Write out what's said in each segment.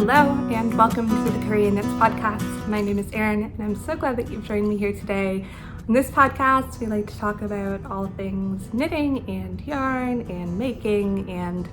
Hello and welcome to the kuriaknits podcast. My name is Erin and I'm so glad that you've joined me here today. On this podcast, we like to talk about all things knitting and yarn and making and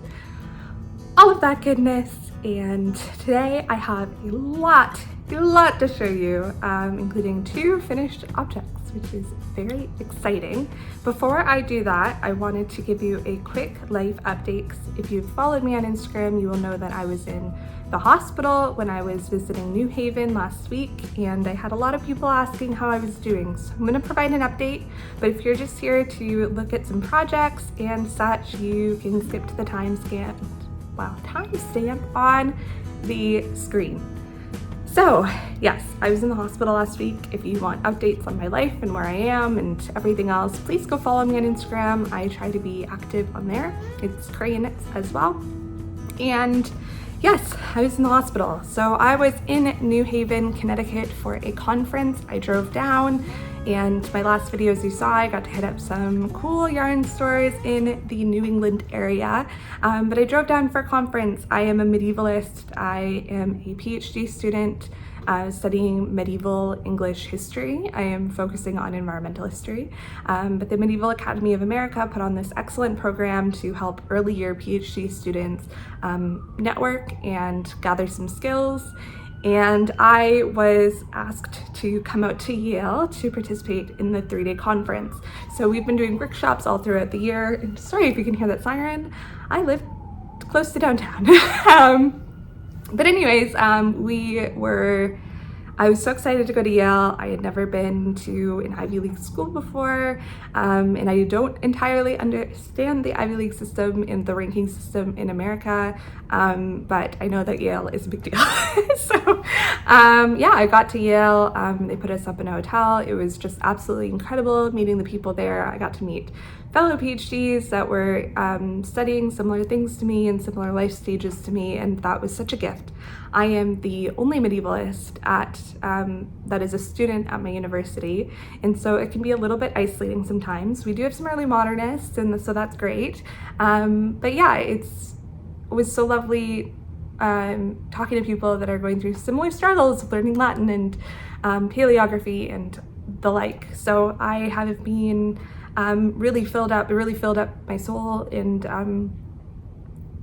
all of that goodness. And today I have a lot to show you, including 2 finished objects, which is very exciting. Before I do that, I wanted to give you a quick life update. If you've followed me on Instagram, you will know that I was in the hospital when I was visiting New Haven last week, and I had a lot of people asking how I was doing. So I'm gonna provide an update, but if you're just here to look at some projects and such, you can skip to the timestamp on the screen. So yes, I was in the hospital last week. If you want updates on my life and where I am and everything else, please go follow me on Instagram. I try to be active on there. It's kuriaknits as well. And yes, I was in the hospital. So I was in New Haven, Connecticut for a conference. I drove down, and my last video, as you saw, I got to hit up some cool yarn stores in the New England area. But I drove down for a conference. I am a medievalist. I am a PhD student studying medieval English history. I am focusing on environmental history. But the Medieval Academy of America put on this excellent program to help early year PhD students network and gather some skills. And I was asked to come out to Yale to participate in the 3-day conference. So we've been doing workshops all throughout the year. And sorry if you can hear that siren. I live close to downtown. But anyways, I was so excited to go to Yale. I had never been to an Ivy League school before, and I don't entirely understand the Ivy League system and the ranking system in America, but I know that Yale is a big deal. So yeah, I got to Yale. They put us up in a hotel. It was just absolutely incredible meeting the people there. I got to meet fellow PhDs that were studying similar things to me and similar life stages to me, and that was such a gift. I am the only medievalist that is a student at my university, and so it can be a little bit isolating sometimes. We do have some early modernists, and so that's great. But yeah, it was so lovely talking to people that are going through similar struggles of learning Latin and paleography and the like. So I have been really filled up my soul, and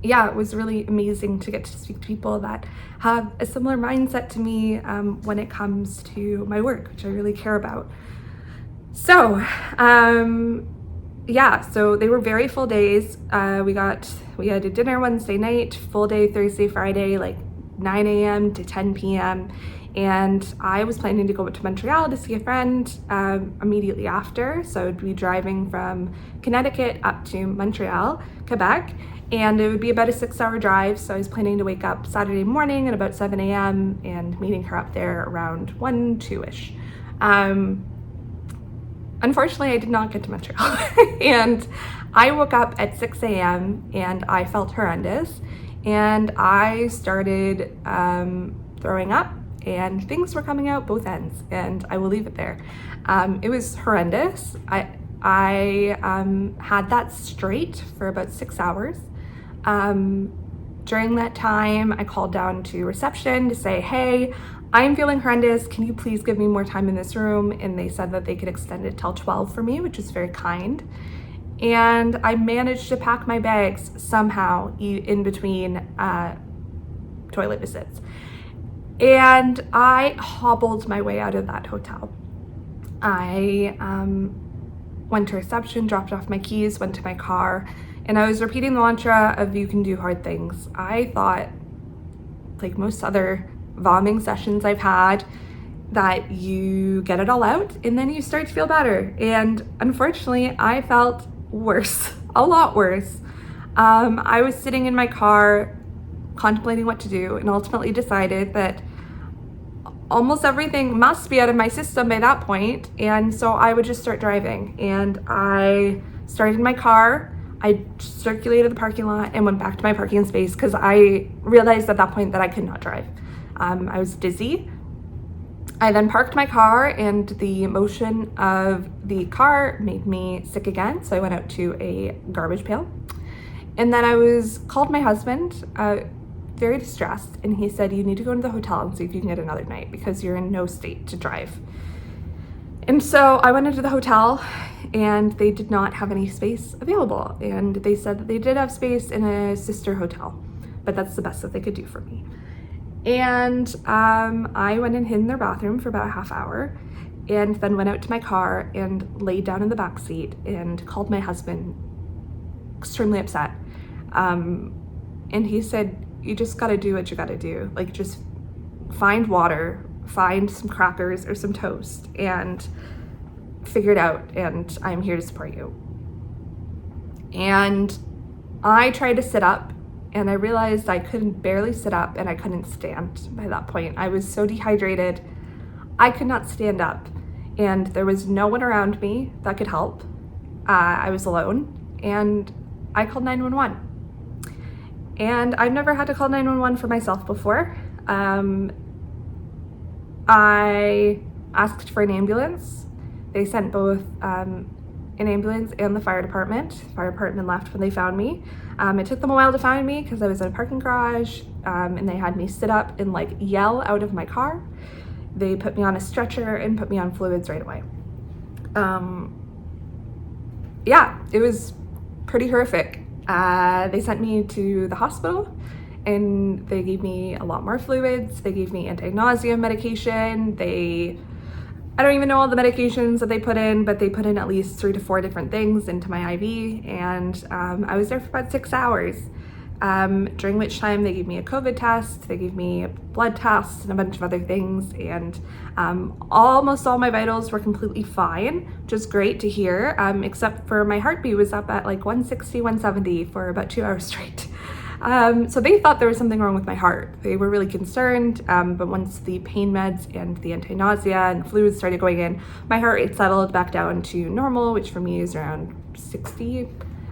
yeah, it was really amazing to get to speak to people that have a similar mindset to me when it comes to my work, which I really care about. So yeah, so they were very full days. We had a dinner Wednesday night, full day Thursday, Friday, like 9 a.m. to 10 p.m. And I was planning to go to Montreal to see a friend immediately after. So I would be driving from Connecticut up to Montreal, Quebec, and it would be about a 6-hour drive. So I was planning to wake up Saturday morning at about 7 a.m. and meeting her up there around 1-2-ish. Unfortunately, I did not get to Montreal. And I woke up at 6 a.m. and I felt horrendous. And I started throwing up, and things were coming out both ends, and I will leave it there. It was horrendous. I had that straight for about 6 hours. During that time, I called down to reception to say, hey, I'm feeling horrendous. Can you please give me more time in this room? And they said that they could extend it till 12 for me, which is very kind. And I managed to pack my bags somehow in between toilet visits. And I hobbled my way out of that hotel. I went to reception, dropped off my keys, went to my car, and I was repeating the mantra of you can do hard things. I thought, like most other vomiting sessions I've had, that you get it all out and then you start to feel better. And unfortunately, I felt worse, a lot worse. I was sitting in my car contemplating what to do, and ultimately decided that almost everything must be out of my system by that point, and so I would just start driving. And I started my car, I circulated the parking lot and went back to my parking space because I realized at that point that I could not drive. I was dizzy. I then parked my car, and the motion of the car made me sick again, so I went out to a garbage pail. And then called my husband, very distressed, and he said, you need to go into the hotel and see if you can get another night because you're in no state to drive. And so I went into the hotel and they did not have any space available. And they said that they did have space in a sister hotel, but that's the best that they could do for me. And I went and hid in their bathroom for about a half hour, and then went out to my car and laid down in the back seat and called my husband, extremely upset. And he said, you just gotta do what you gotta do. Like, just find water, find some crackers or some toast, and figure it out, and I'm here to support you. And I tried to sit up, and I realized I couldn't barely sit up, and I couldn't stand by that point. I was so dehydrated, I could not stand up, and there was no one around me that could help. I was alone, and I called 911. And I've never had to call 911 for myself before. I asked for an ambulance. They sent both an ambulance and the fire department. The fire department left when they found me. It took them a while to find me because I was in a parking garage, and they had me sit up and like yell out of my car. They put me on a stretcher and put me on fluids right away. Yeah, it was pretty horrific. They sent me to the hospital and they gave me a lot more fluids. They gave me anti-nausea medication. I don't even know all the medications that they put in, but they put in at least 3 to 4 different things into my IV. And I was there for about 6 hours, during which time they gave me a COVID test, they gave me a blood test and a bunch of other things. And almost all my vitals were completely fine, which is great to hear, except for my heartbeat was up at like 160, 170 for about 2 hours straight. So they thought there was something wrong with my heart. They were really concerned, but once the pain meds and the anti-nausea and fluids started going in, my heart rate settled back down to normal, which for me is around 60,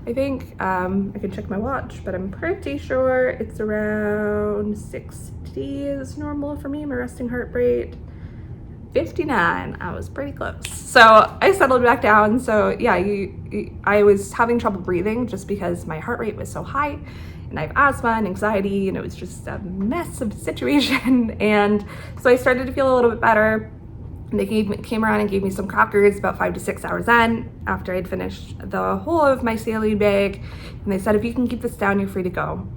I think. I can check my watch, but I'm pretty sure it's around 60 is normal for me, my resting heart rate. 59, I was pretty close. So I settled back down. So yeah, I was having trouble breathing just because my heart rate was so high, and I have asthma and anxiety, and it was just a mess of a situation. And so I started to feel a little bit better. And they came around and gave me some crackers about 5 to 6 hours in, after I'd finished the whole of my saline bag. And they said, if you can keep this down, you're free to go.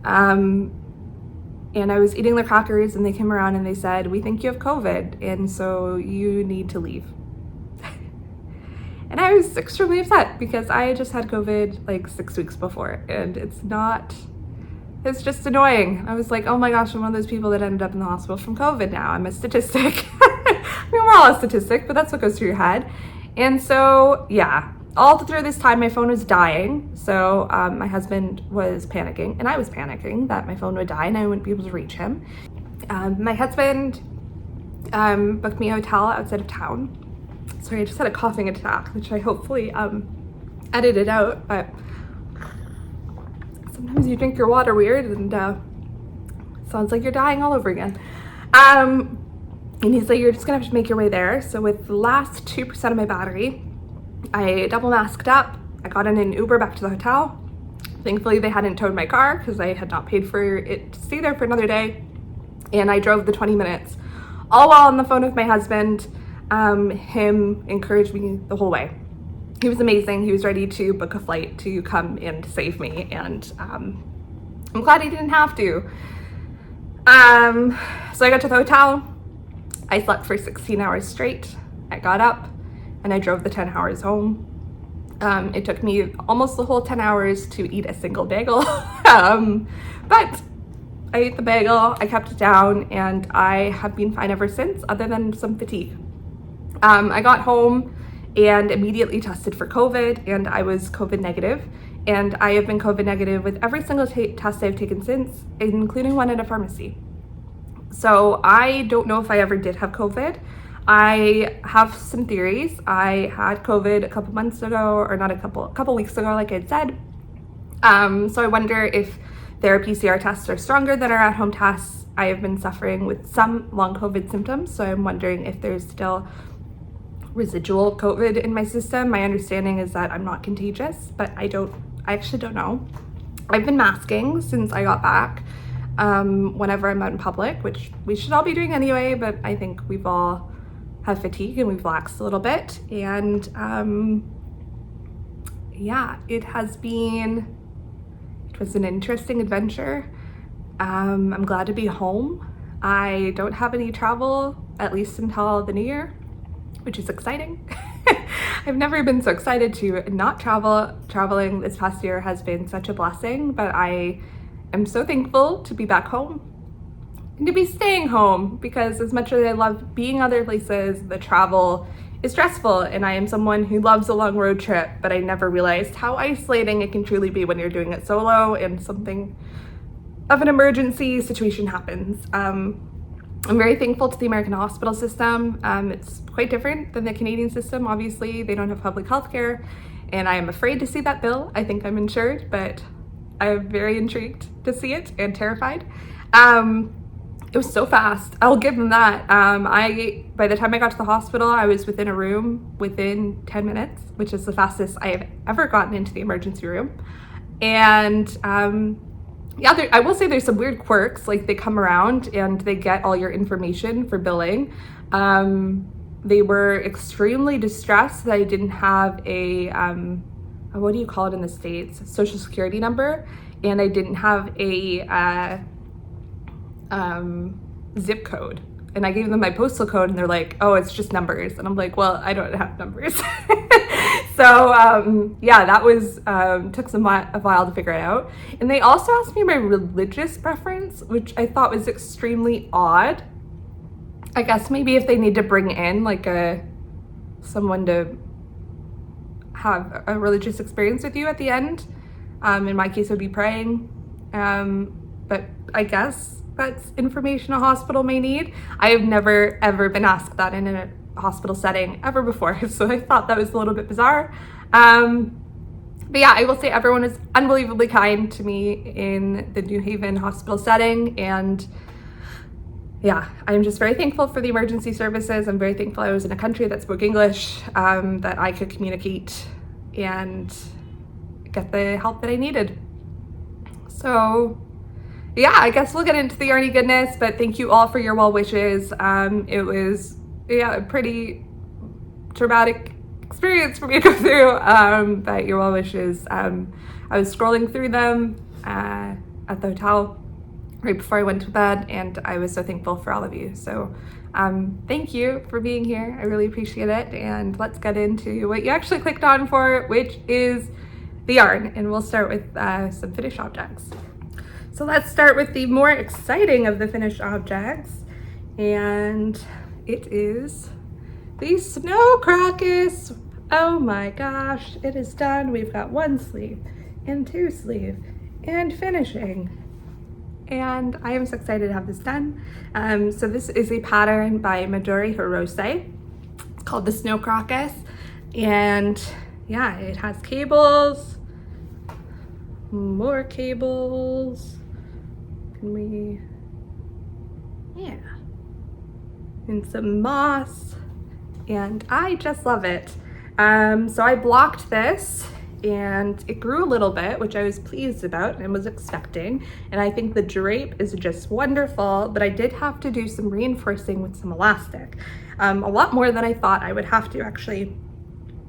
And I was eating the crackers, and they came around and they said, we think you have COVID, and so you need to leave. And I was extremely upset because I just had COVID like 6 weeks before, and it's just annoying. I was like, oh my gosh, I'm one of those people that ended up in the hospital from COVID now. I'm a statistic. I mean, we're all a statistic, but that's what goes through your head. And so, yeah, all through this time, my phone was dying. So my husband was panicking, and I was panicking that my phone would die and I wouldn't be able to reach him. My husband booked me a hotel outside of town. Sorry, I just had a coughing attack, which I hopefully edited out, but sometimes you drink your water weird and sounds like you're dying all over again. And he's like, you're just gonna have to make your way there. So with the last 2% of my battery, I double masked up. I got in an Uber back to the hotel. Thankfully, they hadn't towed my car because I had not paid for it to stay there for another day. And I drove the 20 minutes, all while on the phone with my husband. Him encouraged me the whole way. He was amazing. He was ready to book a flight to come and save me. And I'm glad he didn't have to. So I got to the hotel. I slept for 16 hours straight. I got up and I drove the 10 hours home. It took me almost the whole 10 hours to eat a single bagel. But I ate the bagel, I kept it down, and I have been fine ever since, other than some fatigue. I got home and immediately tested for COVID, and I was COVID negative. And I have been COVID negative with every single test I've taken since, including one at a pharmacy. So I don't know if I ever did have COVID. I have some theories. I had COVID a couple months ago, or not a couple weeks ago, like I said. So I wonder if their PCR tests are stronger than our at-home tests. I have been suffering with some long COVID symptoms, so I'm wondering if there's still residual COVID in my system. My understanding is that I'm not contagious, but I actually don't know. I've been masking since I got back. whenever I'm out in public, which we should all be doing anyway, but I think we've all had fatigue and we've laxed a little bit. And yeah, it was an interesting adventure. I'm glad to be home. I don't have any travel, at least until the new year, which is exciting. I've never been so excited to not travel. Traveling this past year has been such a blessing, but I am so thankful to be back home and to be staying home, because as much as I love being other places, the travel is stressful, and I am someone who loves a long road trip, but I never realized how isolating it can truly be when you're doing it solo and something of an emergency situation happens. I'm very thankful to the American hospital system. It's quite different than the Canadian system. Obviously, they don't have public health care, and I am afraid to see that bill. I think I'm insured, but I'm very intrigued to see it and terrified. It was so fast. I'll give them that. By the time I got to the hospital, I was within a room within 10 minutes, which is the fastest I have ever gotten into the emergency room. And yeah, I will say there's some weird quirks, like they come around and they get all your information for billing. They were extremely distressed that I didn't have a, what do you call it in the States? Social security number. And I didn't have a zip code. And I gave them my postal code and they're like, oh, it's just numbers. And I'm like, well, I don't have numbers. So yeah, that was, took a while to figure it out. And they also asked me my religious preference, which I thought was extremely odd. I guess maybe if they need to bring in like someone to have a religious experience with you at the end. In my case, it would be praying. But I guess that's information a hospital may need. I have never ever been asked that in a hospital setting ever before, so I thought that was a little bit bizarre. But yeah, I will say everyone is unbelievably kind to me in the New Haven hospital setting, and yeah, I'm just very thankful for the emergency services. I'm very thankful I was in a country that spoke English, that I could communicate and get the help that I needed. So yeah, I guess we'll get into the yarny goodness, but thank you all for your well wishes. It was, yeah, a pretty traumatic experience for me to go through, but your well wishes. I was scrolling through them at the hotel right before I went to bed, and I was so thankful for all of you. So thank you for being here. I really appreciate it. And let's get into what you actually clicked on for, which is the yarn. And we'll start with some finished objects. So let's start with the more exciting of the finished objects, and it is the snow crocus. Oh my gosh, it is done. We've got 1 sleeve and 2 sleeve and finishing, and I am so excited to have this done. So this is a pattern by Midori Hirose. It's called the Snow Crocus, and yeah, it has cables, more cables. Yeah, and some moss, and I just love it. So I blocked this and it grew a little bit, which I was pleased about and was expecting, and I think the drape is just wonderful, but I did have to do some reinforcing with some elastic, a lot more than I thought I would have to actually.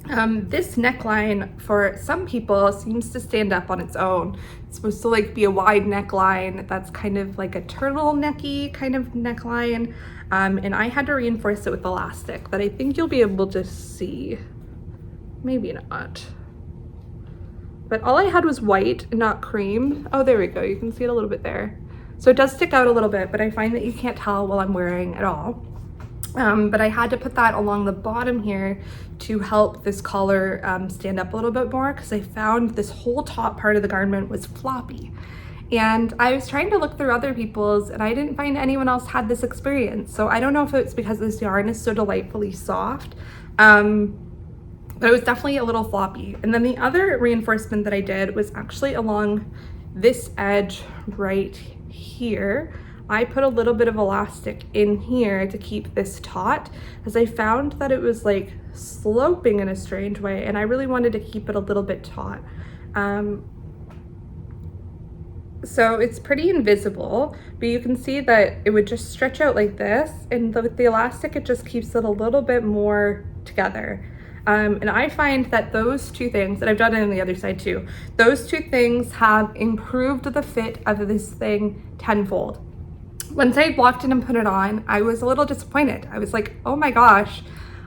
This neckline for some people seems to stand up on its own. It's supposed to like be a wide neckline that's kind of like a turtlenecky kind of neckline, and I had to reinforce it with elastic that I think you'll be able to see. Maybe not. But all I had was white, not cream. Oh, there we go. You can see it a little bit there. So it does stick out a little bit, but I find that you can't tell while I'm wearing at all. But I had to put that along the bottom here to help this collar stand up a little bit more, because I found this whole top part of the garment was floppy. And I was trying to look through other people's, and I didn't find anyone else had this experience. So I don't know if it's because this yarn is so delightfully soft, but it was definitely a little floppy. And then the other reinforcement that I did was actually along this edge right here. I put a little bit of elastic in here to keep this taut, as I found that it was like sloping in a strange way, and I really wanted to keep it a little bit taut. So it's pretty invisible, but you can see that it would just stretch out like this, and with the elastic, it just keeps it a little bit more together. And I find that those two things, and I've done it on the other side too, those two things have improved the fit of this thing tenfold. Once I walked in and put it on, I was a little disappointed. I was like, oh my gosh,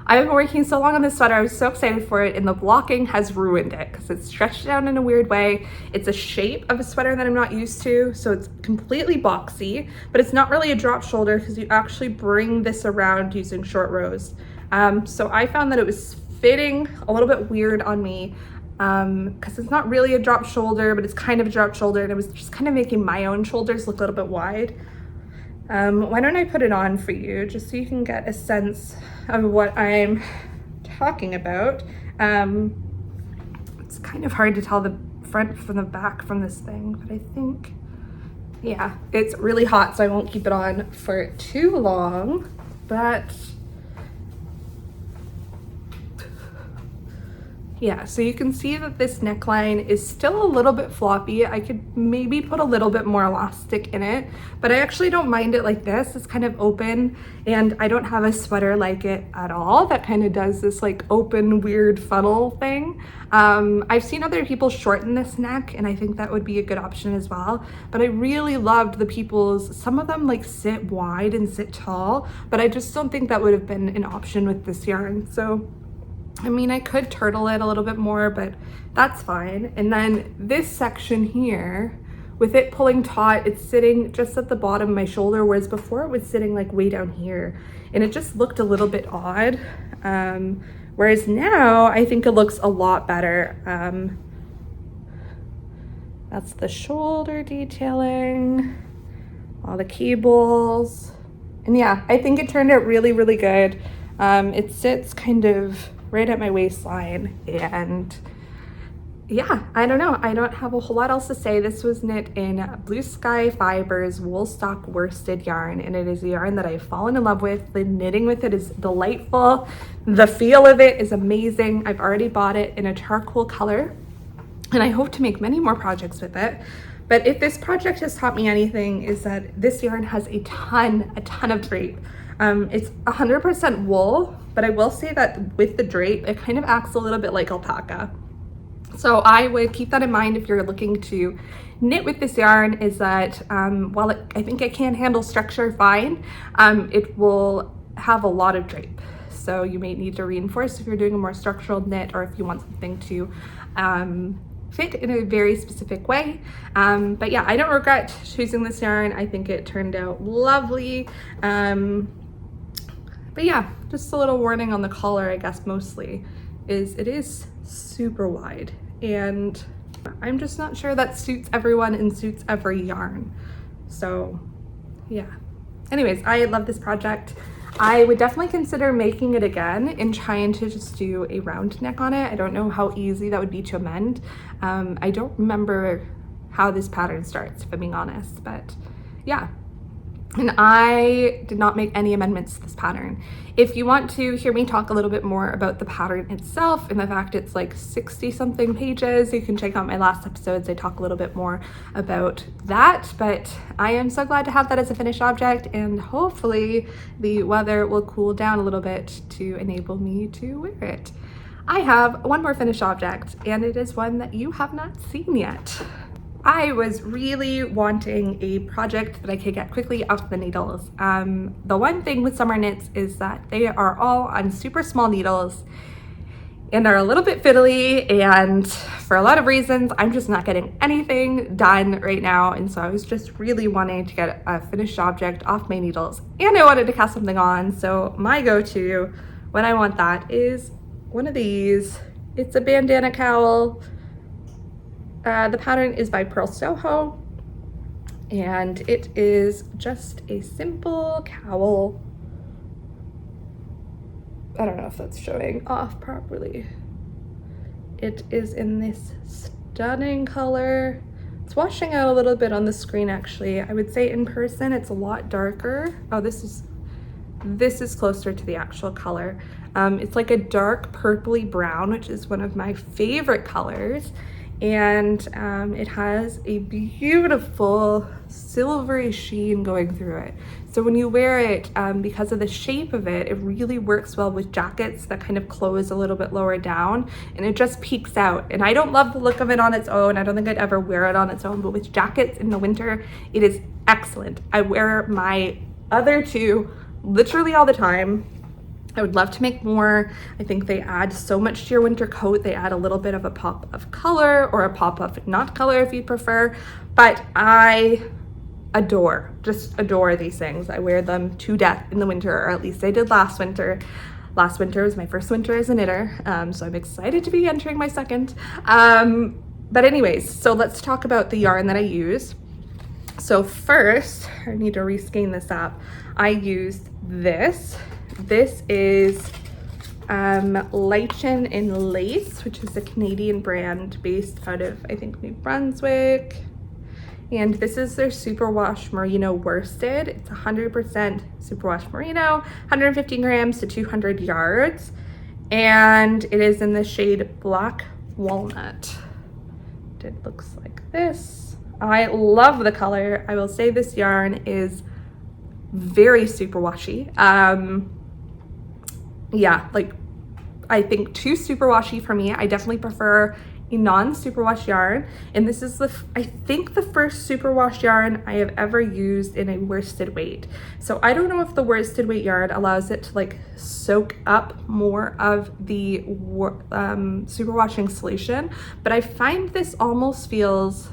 I've been working so long on this sweater. I was so excited for it, and the blocking has ruined it because it's stretched down in a weird way. It's a shape of a sweater that I'm not used to, so it's completely boxy, but it's not really a drop shoulder because you actually bring this around using short rows. So I found that it was fitting a little bit weird on me because it's not really a drop shoulder, but it's kind of a drop shoulder, and it was just kind of making my own shoulders look a little bit wide. Why don't I put it on for you just so you can get a sense of what I'm talking about. It's kind of hard to tell the front from the back from this thing, but I think, yeah, it's really hot, so I won't keep it on for too long, but yeah, so you can see that this neckline is still a little bit floppy. I could maybe put a little bit more elastic in it, but I actually don't mind it like this. It's kind of open, and I don't have a sweater like it at all that kind of does this like open, weird funnel thing. I've seen other people shorten this neck, and I think that would be a good option as well. But I really loved the people's, some of them like sit wide and sit tall, but I just don't think that would have been an option with this yarn. So I mean, I could turtle it a little bit more, but that's fine. And then this section here, with it pulling taut, it's sitting just at the bottom of my shoulder, whereas before it was sitting like way down here, and it just looked a little bit odd. Whereas now I think it looks a lot better. That's the shoulder detailing, all the cables. And yeah, I think it turned out really, really good. It sits kind of right at my waistline, and yeah, I don't know. I don't have a whole lot else to say. This was knit in Blue Sky Fibers Woolstock worsted yarn, and it is a yarn that I've fallen in love with. The knitting with it is delightful. The feel of it is amazing. I've already bought it in a charcoal color, and I hope to make many more projects with it. But if this project has taught me anything, is that this yarn has a ton of drape. It's 100% wool, but I will say that with the drape, it kind of acts a little bit like alpaca. So I would keep that in mind if you're looking to knit with this yarn, is that while I think it can handle structure fine, it will have a lot of drape. So you may need to reinforce if you're doing a more structural knit, or if you want something to fit in a very specific way. But yeah, I don't regret choosing this yarn. I think it turned out lovely. But yeah, just a little warning on the collar, I guess mostly, is it is super wide, and I'm just not sure that suits everyone and suits every yarn. So yeah. Anyways, I love this project. I would definitely consider making it again and trying to just do a round neck on it. I don't know how easy that would be to amend. I don't remember how this pattern starts, if I'm being honest, but yeah. And I did not make any amendments to this pattern. If you want to hear me talk a little bit more about the pattern itself and the fact it's like 60 something pages, you can check out my last episodes. I talk a little bit more about that, but I am so glad to have that as a finished object, and hopefully the weather will cool down a little bit to enable me to wear it. I have one more finished object, and it is one that you have not seen yet. I was really wanting a project that I could get quickly off the needles. The one thing with summer knits is that they are all on super small needles and are a little bit fiddly, and for a lot of reasons, I'm just not getting anything done right now. And so I was just really wanting to get a finished object off my needles, and I wanted to cast something on. So my go-to when I want that is one of these. It's a bandana cowl. The pattern is by Purl Soho, and it is just a simple cowl. I don't know if that's showing off properly. It is in this stunning color. It's washing out a little bit on the screen actually. I would say in person it's a lot darker. Oh, this is closer to the actual color. It's like a dark purpley brown, which is one of my favorite colors. and it has a beautiful silvery sheen going through it. So when you wear it, because of the shape of it, it really works well with jackets that kind of close a little bit lower down, and it just peeks out. And I don't love the look of it on its own. I don't think I'd ever wear it on its own, but with jackets in the winter, it is excellent. I wear my other two literally all the time. I would love to make more. I think they add so much to your winter coat. They add a little bit of a pop of color, or a pop of not color if you prefer, but I just adore these things. I wear them to death in the winter, or at least I did last winter. Last winter was my first winter as a knitter, so I'm excited to be entering my second. But anyways, so let's talk about the yarn that I use. So first, I need to reskein this up. I used this. This is Lichen in Lace, which is a Canadian brand based out of, I think, New Brunswick. And this is their superwash merino worsted. It's 100% superwash merino, 150 grams to 200 yards. And it is in the shade Black Walnut. It looks like this. I love the color. I will say this yarn is very superwashy. Yeah, like I think too superwashy for me. I definitely prefer a non-superwash yarn, and this is I think the first superwash yarn I have ever used in a worsted weight. So I don't know if the worsted weight yarn allows it to like soak up more of the superwashing solution, but I find this almost feels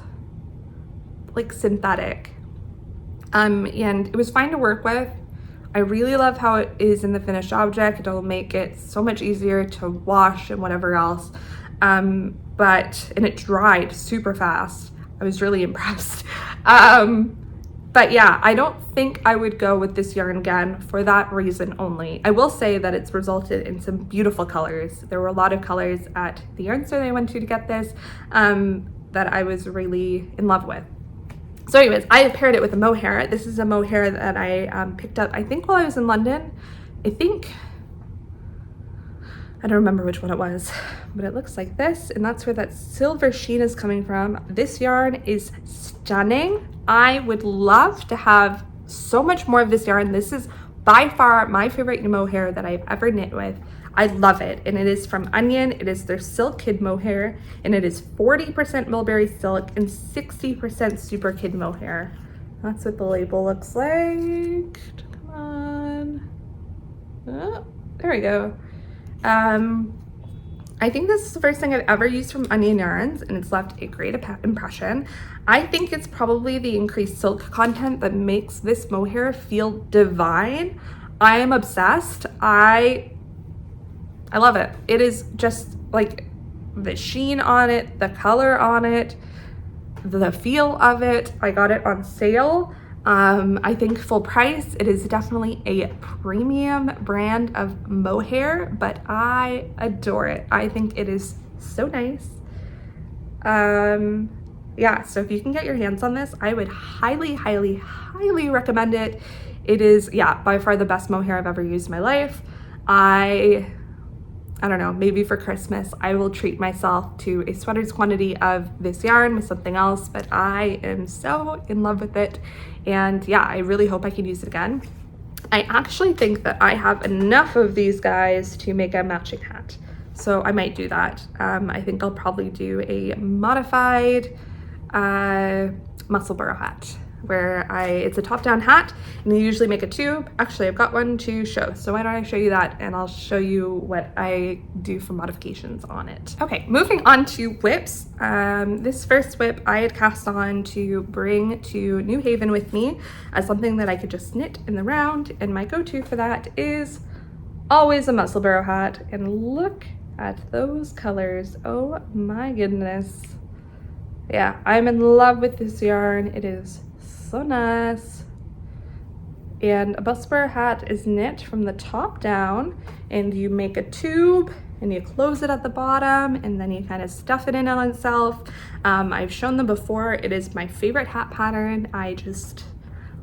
like synthetic, and it was fine to work with. I really love how it is in the finished object. It'll make it so much easier to wash and whatever else. And it dried super fast. I was really impressed. But yeah, I don't think I would go with this yarn again for that reason only. I will say that it's resulted in some beautiful colors. There were a lot of colors at the yarn store that I went to get this that I was really in love with. So anyways, I have paired it with a mohair. This is a mohair that I picked up, I think while I was in London. I don't remember which one it was, but it looks like this, and that's where that silver sheen is coming from. This yarn is stunning. I would love to have so much more of this yarn. This is by far my favorite mohair that I've ever knit with. I love it, and it is from Onion. It is their Silk Kid mohair, and it is 40% mulberry silk and 60% super kid mohair. That's what the label looks like. Come on. Oh, there we go. I think this is the first thing I've ever used from Onion yarns, and it's left a great impression. I think it's probably the increased silk content that makes this mohair feel divine. I am obsessed. I love it. It is just like the sheen on it, the color on it, the feel of it. I got it on sale. I think full price. It is definitely a premium brand of mohair, but I adore it. I think it is so nice. Yeah, so if you can get your hands on this, I would highly, highly, highly recommend it. It is, yeah, by far the best mohair I've ever used in my life. I don't know, maybe for Christmas, I will treat myself to a sweater's quantity of this yarn with something else, but I am so in love with it. And yeah, I really hope I can use it again. I actually think that I have enough of these guys to make a matching hat. So I might do that. I think I'll probably do a modified Musselburgh hat, where it's a top-down hat, and you usually make a tube. Actually, I've got one to show, so why don't I show you that, and I'll show you what I do for modifications on it. Okay, moving on to whips. This first whip I had cast on to bring to New Haven with me as something that I could just knit in the round, and my go-to for that is always a Musselburgh hat, and look at those colors. Oh my goodness. Yeah, I'm in love with this yarn. It is so nice. And a Musselburgh hat is knit from the top down, and you make a tube and you close it at the bottom, and then you kind of stuff it in on itself. I've shown them before. It is my favorite hat pattern. I just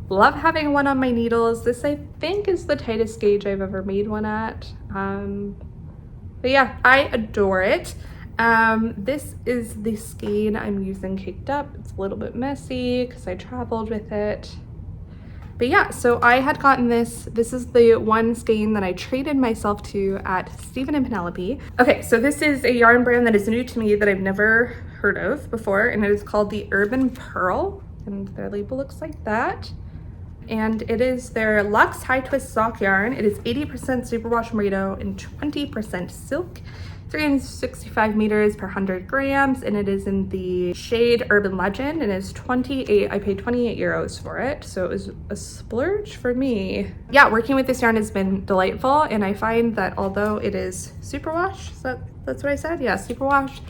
love having one on my needles. This, I think, is the tightest gauge I've ever made one at. But yeah, I adore it. This is the skein I'm using caked up. It's a little bit messy because I traveled with it. But yeah, so I had gotten this. This is the one skein that I traded myself to at Stephen and Penelope. Okay, so this is a yarn brand that is new to me that I've never heard of before, and it is called the Urban Purl, and their label looks like that. And it is their Luxe High Twist Sock yarn. It is 80% superwash merino and 20% silk. 365 meters per 100 grams, and it is in the shade Urban Legend, and it's 28. I paid 28 euros for it, so it was a splurge for me. Yeah, working with this yarn has been delightful, and I find that although it is superwash, that's what I said? Yeah, superwash.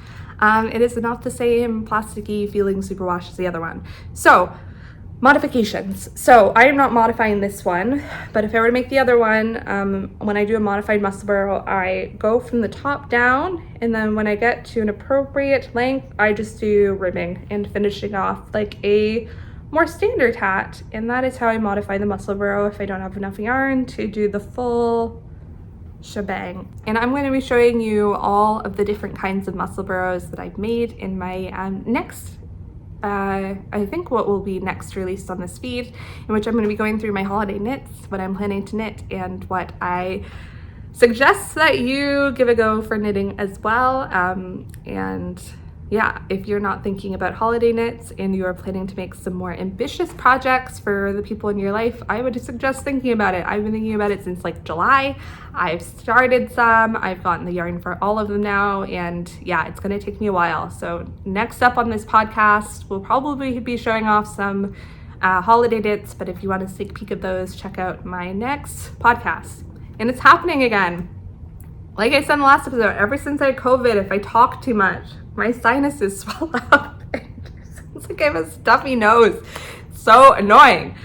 It is not the same plasticky feeling superwash as the other one. So modifications. So I am not modifying this one, but if I were to make the other one, when I do a modified Musselburgh, I go from the top down, and then when I get to an appropriate length, I just do ribbing and finishing off like a more standard hat. And that is how I modify the Musselburgh if I don't have enough yarn to do the full shebang. And I'm going to be showing you all of the different kinds of Musselburghs that I've made in my next I think what will be next released on this feed, in which I'm going to be going through my holiday knits, what I'm planning to knit, and what I suggest that you give a go for knitting as well. And yeah, if you're not thinking about holiday knits and you are planning to make some more ambitious projects for the people in your life, I would suggest thinking about it. I've been thinking about it since like July. I've started some, I've gotten the yarn for all of them now, and yeah, it's gonna take me a while. So next up on this podcast, we'll probably be showing off some holiday knits, but if you want a sneak peek of those, check out my next podcast. And it's happening again. Like I said in the last episode, ever since I had COVID, if I talk too much, my sinuses swell up. It sounds like I have a stuffy nose. It's so annoying.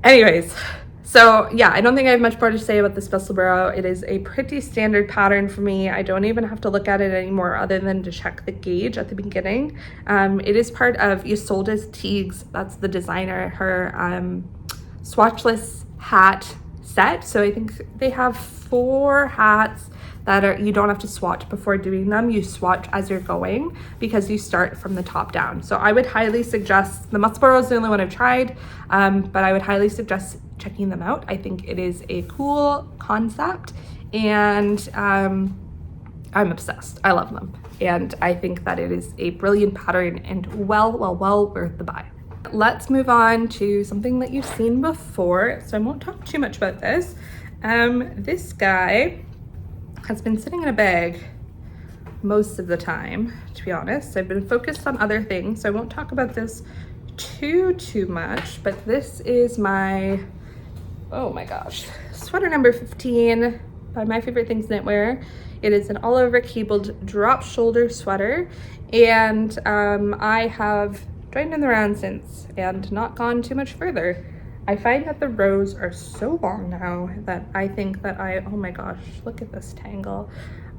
Anyways, so yeah, I don't think I have much more to say about this Musselburgh. It is a pretty standard pattern for me. I don't even have to look at it anymore other than to check the gauge at the beginning. It is part of Ysolda's Teague's, that's the designer, her swatchless hat set. So I think they have 4 hats that are, you don't have to swatch before doing them. You swatch as you're going because you start from the top down. So I would highly suggest, the Musselburgh is the only one I've tried, but I would highly suggest checking them out. I think it is a cool concept, and I'm obsessed. I love them. And I think that it is a brilliant pattern and well worth the buy. Let's move on to something that you've seen before. So I won't talk too much about this. This guy has been sitting in a bag most of the time, to be honest. I've been focused on other things, so I won't talk about this too much, but this is my, oh my gosh, sweater number 15 by My Favorite Things Knitwear. It is an all over cabled drop shoulder sweater, and I have joined in the round since and not gone too much further. I find that the rows are so long now that I think that oh my gosh, look at this tangle.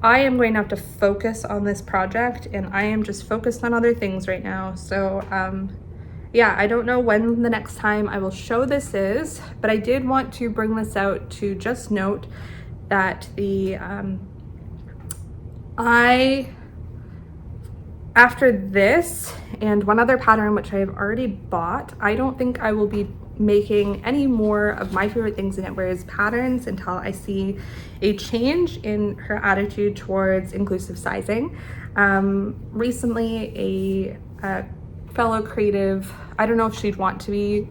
I am going to have to focus on this project, and I am just focused on other things right now. So yeah, I don't know when the next time I will show this is, but I did want to bring this out to just note that the after this and one other pattern which I have already bought, I don't think I will be making any more of My Favorite Things Knitwear's patterns until I see a change in her attitude towards inclusive sizing. Recently a fellow creative, I don't know if she'd want to be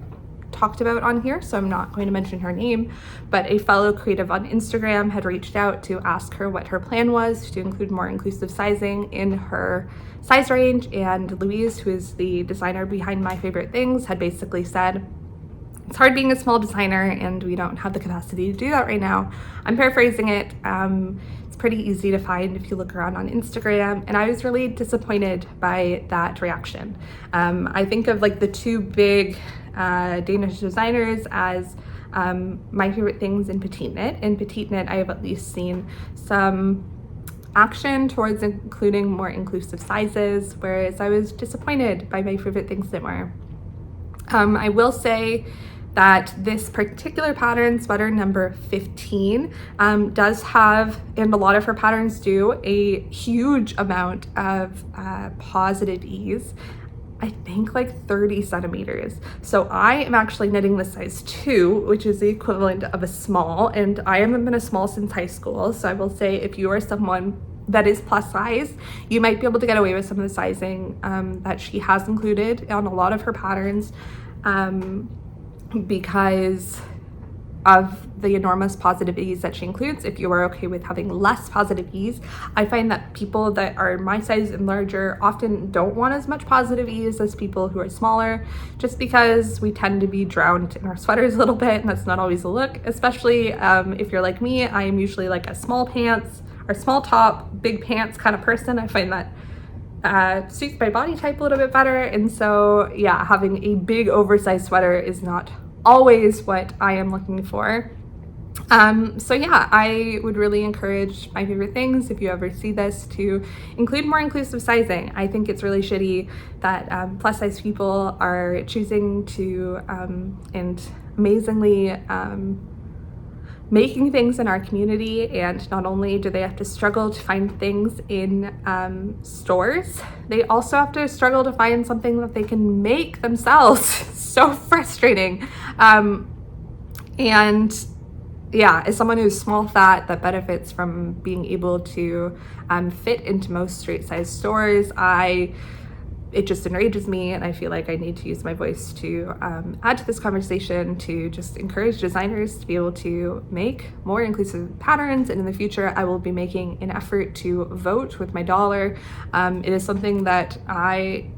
talked about on here, so I'm not going to mention her name, but a fellow creative on Instagram had reached out to ask her what her plan was to include more inclusive sizing in her size range, and Louise, who is the designer behind My Favorite Things, had basically said, it's hard being a small designer and we don't have the capacity to do that right now. I'm paraphrasing it. It's pretty easy to find if you look around on Instagram, and I was really disappointed by that reaction. I think of like the 2 big Danish designers as My Favorite Things and PetiteKnit. In PetiteKnit, I have at least seen some action towards including more inclusive sizes, whereas I was disappointed by My Favorite Things Knitwear. I will say that this particular pattern, sweater number 15, does have, and a lot of her patterns do, a huge amount of positive ease. I think like 30 centimeters. So I am actually knitting the size 2, which is the equivalent of a small, and I haven't been a small since high school. So I will say, if you are someone that is plus size, you might be able to get away with some of the sizing that she has included on a lot of her patterns, because of the enormous positive ease that she includes. If you are okay with having less positive ease, I find that people that are my size and larger often don't want as much positive ease as people who are smaller, just because we tend to be drowned in our sweaters a little bit, and that's not always a look, especially if you're like me. I am usually like a small pants or small top, big pants kind of person. I find that suits my body type a little bit better, and so yeah, having a big oversized sweater is not always what I am looking for. So yeah, I would really encourage My Favorite Things, if you ever see this, to include more inclusive sizing. I think it's really shitty that plus size people are choosing to and amazingly making things in our community, and not only do they have to struggle to find things in stores, they also have to struggle to find something that they can make themselves. So frustrating. And yeah, as someone who's small fat that benefits from being able to fit into most straight size stores, it just enrages me, and I feel like I need to use my voice to add to this conversation, to just encourage designers to be able to make more inclusive patterns. And in the future, I will be making an effort to vote with my dollar. It is something that I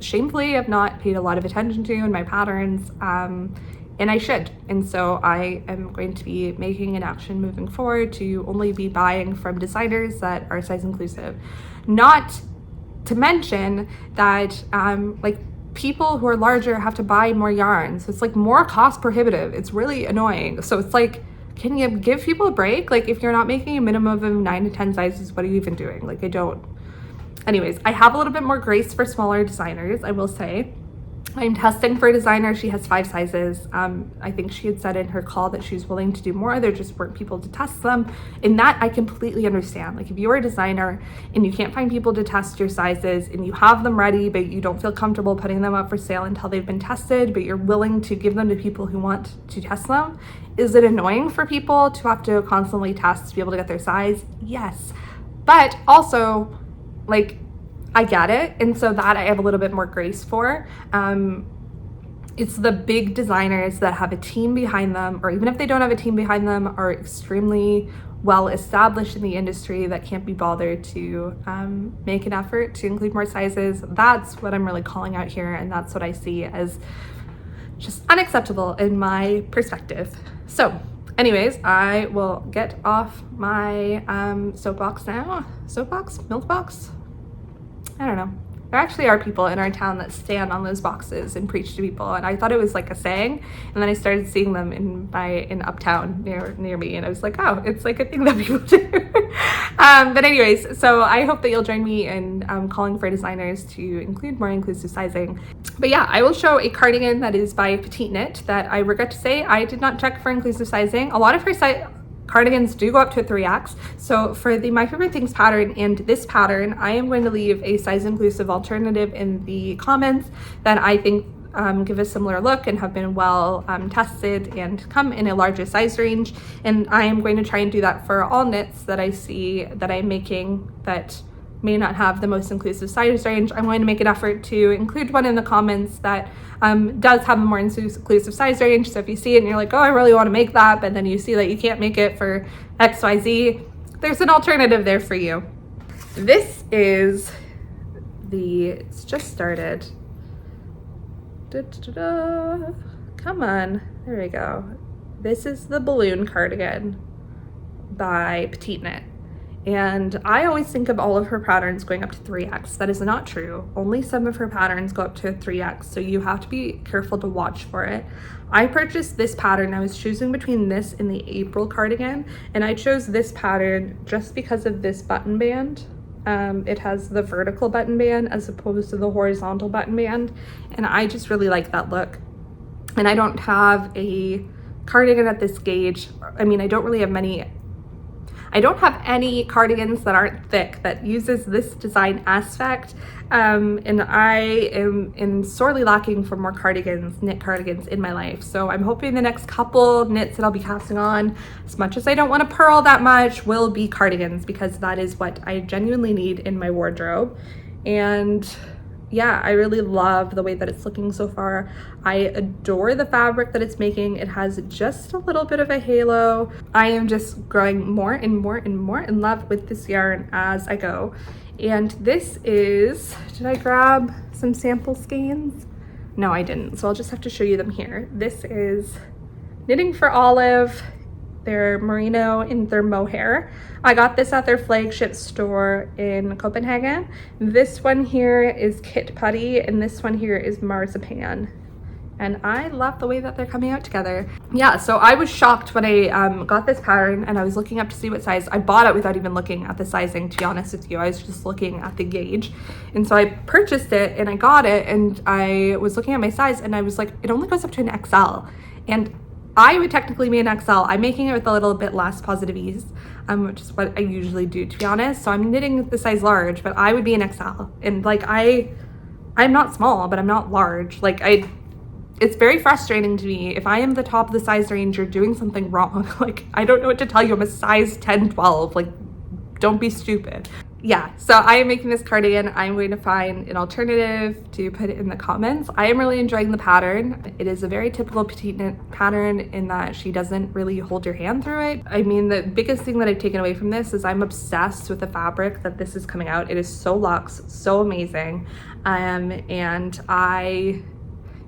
shamefully have not paid a lot of attention to in my patterns, and I should. And so I am going to be making an action moving forward to only be buying from designers that are size inclusive. Not to mention that like people who are larger have to buy more yarn, so it's like more cost prohibitive. It's really annoying. So it's like, can you give people a break? Like, if you're not making a minimum of 9 to 10 sizes, what are you even doing? Like, I don't. Anyways, I have a little bit more grace for smaller designers, I will say. I'm testing for a designer. She has 5 sizes. I think she had said in her call that she was willing to do more. There just weren't people to test them. And that I completely understand. Like, if you're a designer and you can't find people to test your sizes, and you have them ready, but you don't feel comfortable putting them up for sale until they've been tested, but you're willing to give them to people who want to test them, is it annoying for people to have to constantly test to be able to get their size? Yes. But also, like, I get it, and so that I have a little bit more grace for. It's the big designers that have a team behind them, or even if they don't have a team behind them, are extremely well established in the industry, that can't be bothered to make an effort to include more sizes. That's what I'm really calling out here, and that's what I see as just unacceptable in my perspective. So anyways, I will get off my soapbox now. Soapbox? Milk box? I don't know. There actually are people in our town that stand on those boxes and preach to people, and I thought it was like a saying, and then I started seeing them in uptown near me, and I was like, oh, it's like a thing that people do. But anyways, so I hope that you'll join me in calling for designers to include more inclusive sizing. But yeah, I will show a cardigan that is by PetiteKnit that I regret to say I did not check for inclusive sizing. A lot of her cardigans do go up to a 3X. So for the My Favorite Things pattern and this pattern, I am going to leave a size inclusive alternative in the comments that I think give a similar look and have been well tested and come in a larger size range. And I am going to try and do that for all knits that I see that I'm making that may not have the most inclusive size range. I'm going to make an effort to include one in the comments that does have a more inclusive size range. So if you see it and you're like, oh, I really want to make that, but then you see that you can't make it for XYZ, there's an alternative there for you. This is it's just started. Come on, there we go. This is the balloon cardigan by PetiteKnit. And I always think of all of her patterns going up to 3X. That is not true. Only some of her patterns go up to 3X, so you have to be careful to watch for it. I purchased this pattern. I was choosing between this and the April cardigan, and I chose this pattern just because of this button band. It has the vertical button band as opposed to the horizontal button band, and I just really like that look. and I don't have a cardigan at this gauge. I mean, I don't have any cardigans that aren't thick that uses this design aspect, and I am sorely lacking for more cardigans, knit cardigans in my life. So I'm hoping the next couple knits that I'll be casting on, as much as I don't want to purl that much, will be cardigans, because that is what I genuinely need in my wardrobe. And yeah, I really love the way that it's looking so far. I adore the fabric that it's making. It has just a little bit of a halo. I am just growing more and more and more in love with this yarn as I go. And this is, did I grab some sample skeins? No, I didn't. So I'll just have to show you them here. This is Knitting for Olive. Their merino in their mohair. I got this at their flagship store in Copenhagen. This one here is Kit Putty, and this one here is Marzipan. And I love the way that they're coming out together. Yeah, so I was shocked when I got this pattern and I was looking up to see what size. I bought it without even looking at the sizing, to be honest with you. I was just looking at the gauge. And so I purchased it and I got it, and I was looking at my size and I was like, it only goes up to an XL. And I would technically be an XL. I'm making it with a little bit less positive ease, which is what I usually do, to be honest. So I'm knitting the size large, but I would be an XL. And like, I'm not small, but I'm not large. Like, it's very frustrating to me. If I am the top of the size range, you're doing something wrong. Like, I don't know what to tell you. I'm a size 10, 12. Like, don't be stupid. Yeah, so I am making this cardigan. I'm going to find an alternative to put it in the comments. I am really enjoying the pattern. It is a very typical PetiteKnit pattern in that she doesn't really hold your hand through it. I mean, the biggest thing that I've taken away from this is I'm obsessed with the fabric that this is coming out. It is so luxe, so amazing. And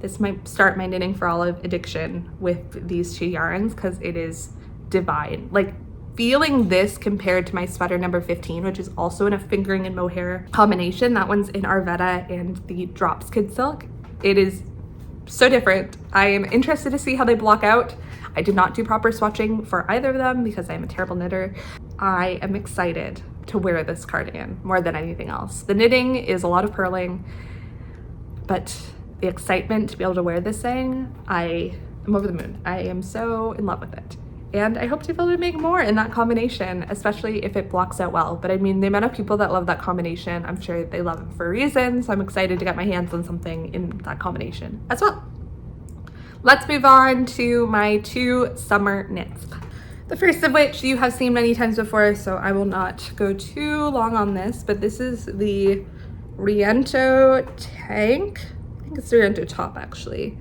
this might start my Knitting for Olive addiction with these two yarns, because it is divine. Like, feeling this compared to my sweater number 15, which is also in a fingering and mohair combination. That one's in our Vedett and the Drops Kid Silk. It is so different. I am interested to see how they block out. I did not do proper swatching for either of them because I'm a terrible knitter. I am excited to wear this cardigan more than anything else. The knitting is a lot of purling, but the excitement to be able to wear this thing, I am over the moon. I am so in love with it. And I hope to be able to make more in that combination, especially if it blocks out well. But I mean, the amount of people that love that combination, I'm sure they love it for a reason. So I'm excited to get my hands on something in that combination as well. Let's move on to my two summer knits. The first of which you have seen many times before, so I will not go too long on this, but this is the Riento tank. I think it's the Riento top, actually.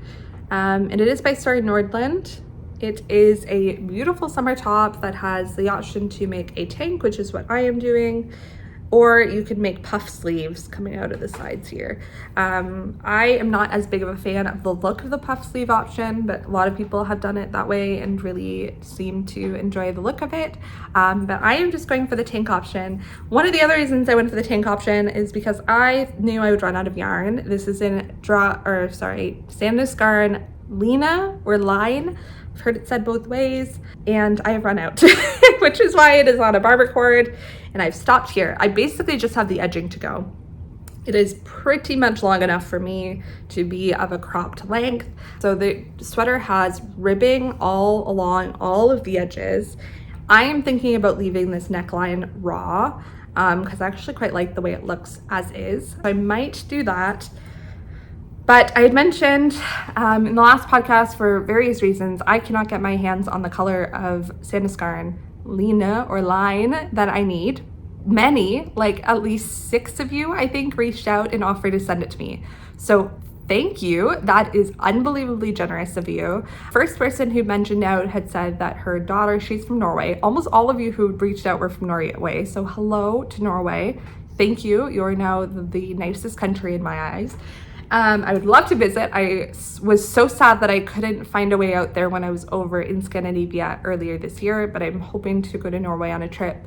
And it is by Sari Nordlund. It is a beautiful summer top that has the option to make a tank, which is what I am doing, or you could make puff sleeves coming out of the sides here. I am not as big of a fan of the look of the puff sleeve option, but a lot of people have done it that way and really seem to enjoy the look of it. But I am just going for the tank option. One of the other reasons I went for the tank option is because I knew I would run out of yarn. This is in Sandnesgarn Lina or Line. I've heard it said both ways, and I have run out, which is why it is on a barber cord, and I've stopped here. I basically just have the edging to go. It is pretty much long enough for me to be of a cropped length. So the sweater has ribbing all along all of the edges. I am thinking about leaving this neckline raw because I actually quite like the way it looks as is. I might do that. But I had mentioned in the last podcast, for various reasons, I cannot get my hands on the color of Sandnesgarn Lina or Line that I need. Many, like at least 6 of you, I think, reached out and offered to send it to me. So thank you. That is unbelievably generous of you. First person who mentioned out had said that her daughter, she's from Norway. Almost all of you who reached out were from Norway. So hello to Norway. Thank you. You're now the nicest country in my eyes. I would love to visit. I was so sad that I couldn't find a way out there when I was over in Scandinavia earlier this year, but I'm hoping to go to Norway on a trip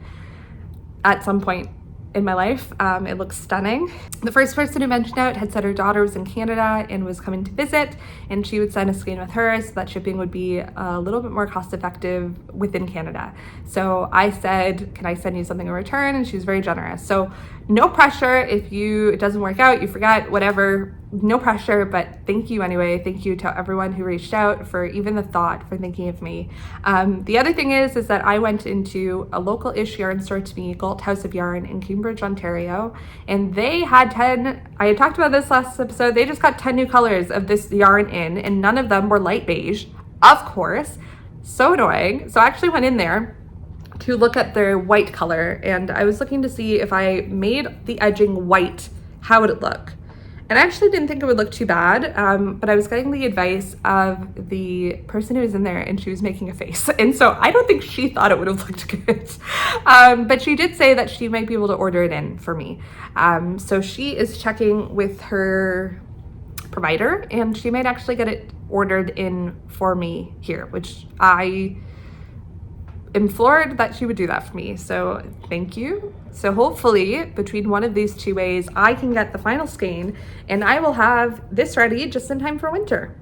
at some point in my life. It looks stunning. The first person who mentioned out had said her daughter was in Canada and was coming to visit, and she would send a skein with her so that shipping would be a little bit more cost effective within Canada. So I said, can I send you something in return? And she was very generous. So no pressure. If it doesn't work out, you forget, whatever, no pressure, but thank you anyway. Thank you to everyone who reached out, for even the thought, for thinking of me. The other thing is that I went into a local-ish yarn store to me, Galt House of Yarn in Cambridge, Ontario, and they had 10, I had talked about this last episode, they just got 10 new colors of this yarn in, and none of them were light beige, of course. So annoying. So I actually went in there to look at their white color, and I was looking to see if I made the edging white, how would it look? And I actually didn't think it would look too bad, but I was getting the advice of the person who was in there, and she was making a face. And so I don't think she thought it would have looked good. But she did say that she might be able to order it in for me. So she is checking with her provider, and she might actually get it ordered in for me here, which I implored that she would do that for me. So thank you. So hopefully between one of these two ways, I can get the final skein, and I will have this ready just in time for winter,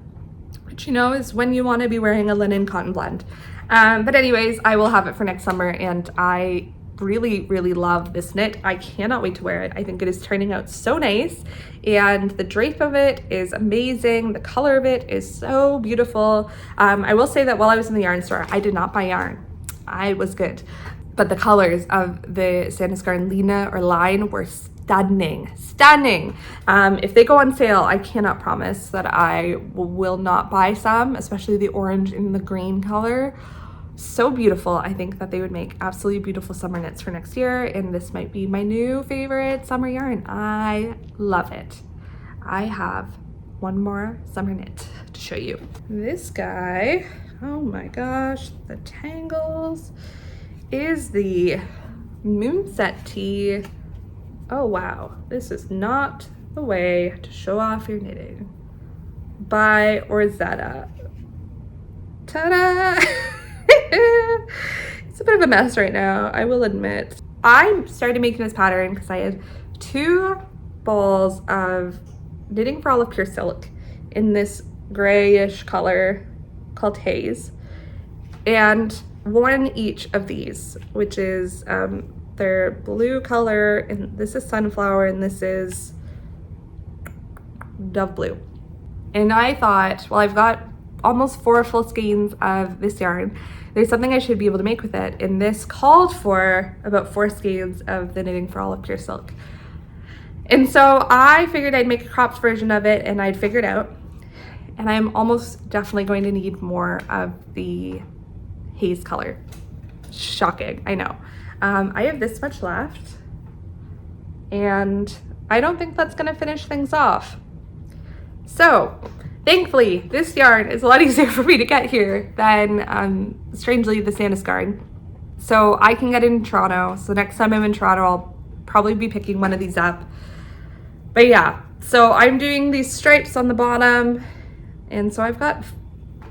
which, you know, is when you want to be wearing a linen cotton blend. But anyways, I will have it for next summer, and I really, really love this knit. I cannot wait to wear it. I think it is turning out so nice, and the drape of it is amazing. The color of it is so beautiful. I will say that while I was in the yarn store, I did not buy yarn. I was good. But the colors of the Sandiskar and Lena or line were stunning. If they go on sale, I cannot promise that I will not buy some, especially the orange and the green color. So beautiful. I think that they would make absolutely beautiful summer knits for next year, and this might be my new favorite summer yarn. I love it. I have one more summer knit to show you. This guy, oh my gosh, the tangles, is the Moonset Tee. Oh wow, this is not the way to show off your knitting. By Ozetta. Ta-da! It's a bit of a mess right now, I will admit. I started making this pattern because I had 2 balls of Knitting for All of Pure Silk in this grayish color called Haze, and one each of these, which is their blue color, and this is Sunflower, and this is Dove Blue. And I thought, well, I've got almost 4 full skeins of this yarn, there's something I should be able to make with it, and this called for about 4 skeins of the Knitting for All of Pure Silk. And so I figured I'd make a cropped version of it, and I'd figured out, and I'm almost definitely going to need more of the Haze color. Shocking, I know. I have this much left, and I don't think that's gonna finish things off. So thankfully, this yarn is a lot easier for me to get here than, strangely, the Sandiskar. So I can get it in Toronto. So next time I'm in Toronto, I'll probably be picking one of these up. But yeah, so I'm doing these stripes on the bottom, and so I've got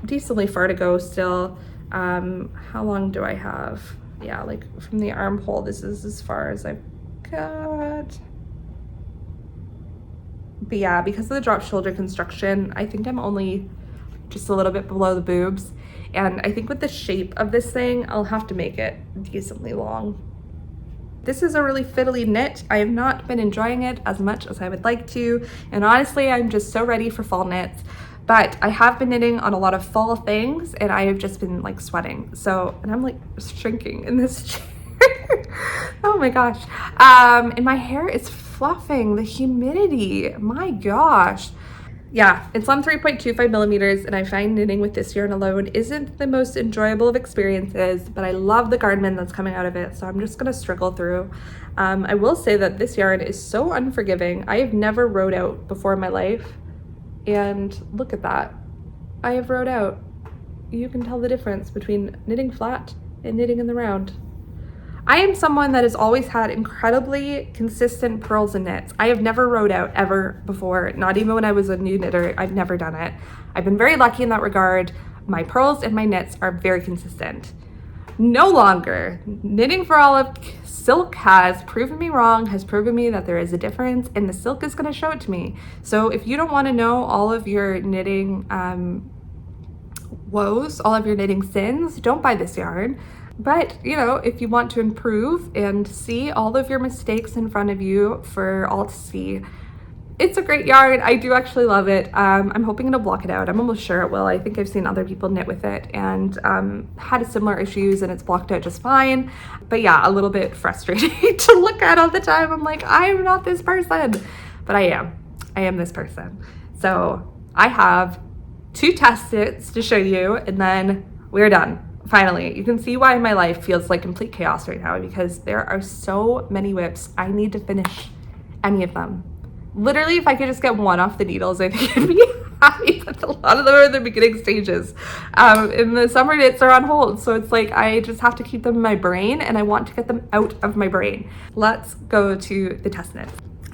decently far to go still. How long do I have? Yeah, like from the armhole, this is as far as I've got. But yeah, because of the drop shoulder construction, I think I'm only just a little bit below the boobs. And I think with the shape of this thing, I'll have to make it decently long. This is a really fiddly knit. I have not been enjoying it as much as I would like to. And honestly, I'm just so ready for fall knits. But I have been knitting on a lot of fall things, and I have just been like sweating. So, and I'm like shrinking in this chair. Oh my gosh. And my hair is fluffing, the humidity, my gosh. Yeah, it's on 3.25 millimeters, and I find knitting with this yarn alone isn't the most enjoyable of experiences, but I love the garment that's coming out of it, so I'm just gonna struggle through. I will say that this yarn is so unforgiving. I have never rode out before in my life, and look at that. I have rode out. You can tell the difference between knitting flat and knitting in the round. I am someone that has always had incredibly consistent purls and knits. I have never rode out ever before, not even when I was a new knitter. I've never done it. I've been very lucky in that regard. My purls and my knits are very consistent. No longer. Knitting for All of Silk has proven me wrong, has proven me that there is a difference, and the silk is going to show it to me. So if you don't want to know all of your knitting woes, all of your knitting sins, don't buy this yarn. But, you know, if you want to improve and see all of your mistakes in front of you for all to see, It's a great yarn. I do actually love it. I'm hoping it'll block it out. I'm almost sure it will. I think I've seen other people knit with it and had similar issues, and it's blocked out just fine. But yeah, a little bit frustrating to look at all the time. I'm like, I'm not this person, but I am. I am this person. So I have 2 test knits to show you, and then we're done. Finally, you can see why my life feels like complete chaos right now, because there are so many whips. I need to finish any of them. Literally, if I could just get one off the needles, I think I'd be happy, but a lot of them are in the beginning stages. And the summer knits are on hold, so it's like I just have to keep them in my brain, and I want to get them out of my brain. Let's go to the test knit.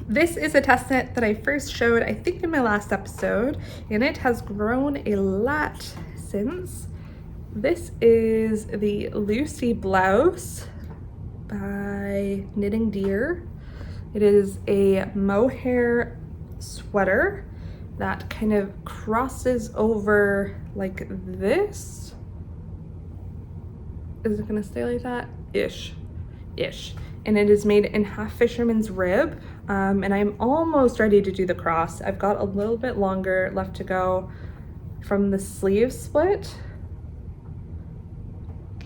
This is a test knit that I first showed, I think, in my last episode, and it has grown a lot since. This is the Lucy Blouse by Knitting Deer. It is a mohair sweater that kind of crosses over like this. Is it gonna stay like that? Ish. And it is made in half fisherman's rib. And I'm almost ready to do the cross. I've got a little bit longer left to go from the sleeve split.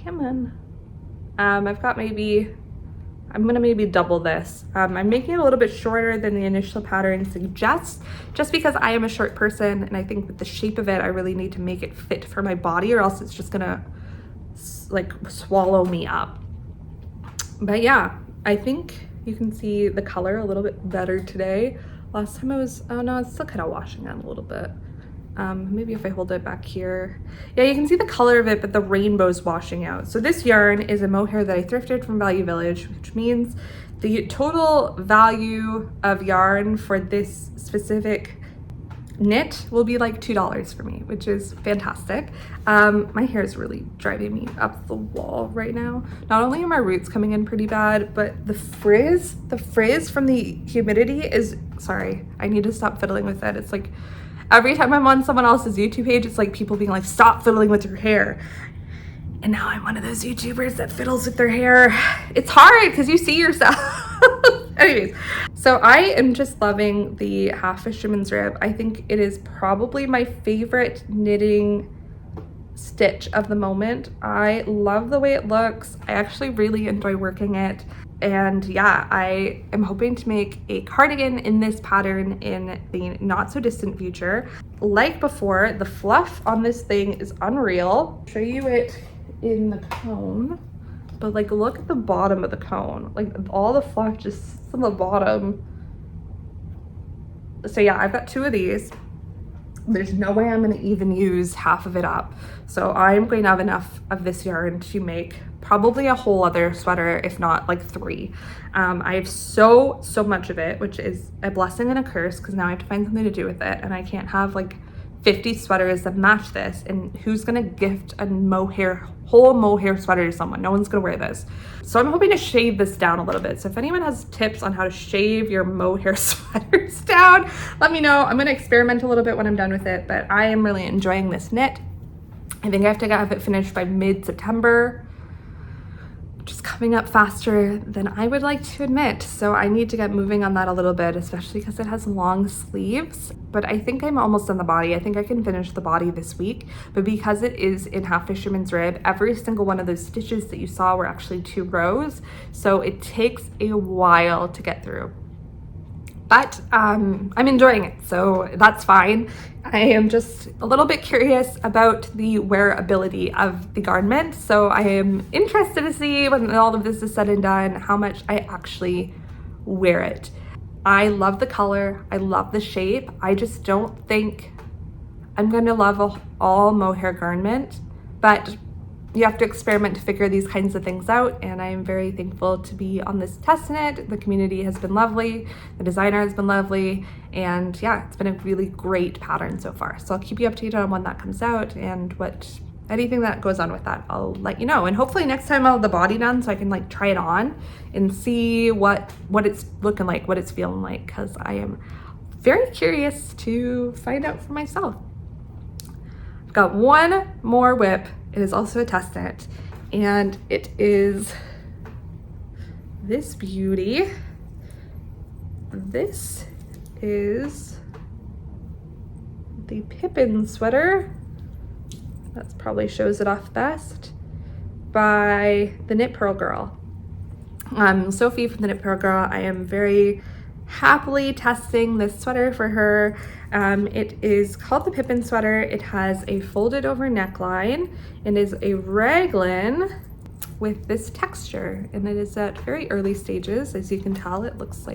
Come on. I've got I'm gonna maybe double this. I'm making it a little bit shorter than the initial pattern suggests, just because I am a short person, and I think with the shape of it, I really need to make it fit for my body, or else it's just gonna like swallow me up. But yeah, I think you can see the color a little bit better today. Last time oh no, it's still kind of washing out a little bit. Maybe if I hold it back here. Yeah, you can see the color of it, but the rainbow's washing out. So this yarn is a mohair that I thrifted from Value Village, which means the total value of yarn for this specific knit will be like $2 for me, which is fantastic. My hair is really driving me up the wall right now. Not only are my roots coming in pretty bad, but the frizz from the humidity is, sorry, I need to stop fiddling with it. It's like, every time I'm on someone else's YouTube page, it's like people being like, stop fiddling with your hair. And now I'm one of those YouTubers that fiddles with their hair. It's hard because you see yourself. Anyways, so I am just loving the half fisherman's rib. I think it is probably my favorite knitting stitch of the moment. I love the way it looks. I actually really enjoy working it. And yeah, I am hoping to make a cardigan in this pattern in the not so distant future. Like before, the fluff on this thing is unreal. I'll show you it in the cone, but like look at the bottom of the cone. Like all the fluff just sits on the bottom. So yeah, I've got 2 of these. There's no way I'm gonna even use half of it up. So I'm going to have enough of this yarn to make probably a whole other sweater, if not like 3. I have so much of it, which is a blessing and a curse, because now I have to find something to do with it, and I can't have like 50 sweaters that match this, and who's gonna gift a whole mohair sweater to someone? No one's gonna wear this. So I'm hoping to shave this down a little bit. So if anyone has tips on how to shave your mohair sweaters down, let me know. I'm gonna experiment a little bit when I'm done with it, but I am really enjoying this knit. I think I have to have it finished by mid-September, which is coming up faster than I would like to admit. So I need to get moving on that a little bit, especially because it has long sleeves. But I think I'm almost on the body. I think I can finish the body this week. But because it is in half fisherman's rib, every single one of those stitches that you saw were actually 2 rows. So it takes a while to get through. But I'm enjoying it, so that's fine. I am just a little bit curious about the wearability of the garment, so I am interested to see when all of this is said and done how much I actually wear it. I love the color, I love the shape. I just don't think I'm gonna love a all mohair garment, but you have to experiment to figure these kinds of things out, and I am very thankful to be on this test knit. The community has been lovely, the designer has been lovely, and yeah, it's been a really great pattern so far. So I'll keep you updated on when that comes out and anything that goes on with that, I'll let you know. And hopefully next time I'll have the body done so I can like try it on and see what it's looking like, what it's feeling like, because I am very curious to find out for myself. I've got one more whip. It is also a test knit, and it is this beauty. This is the Pippin sweater. That probably shows it off best, by the Knit Purl Girl. Sophie from the Knit Purl Girl. I am very happily testing this sweater for her. It is called the Pippin sweater. It has a folded over neckline and is a raglan with this texture, and it is at very early stages. As you can tell, it looks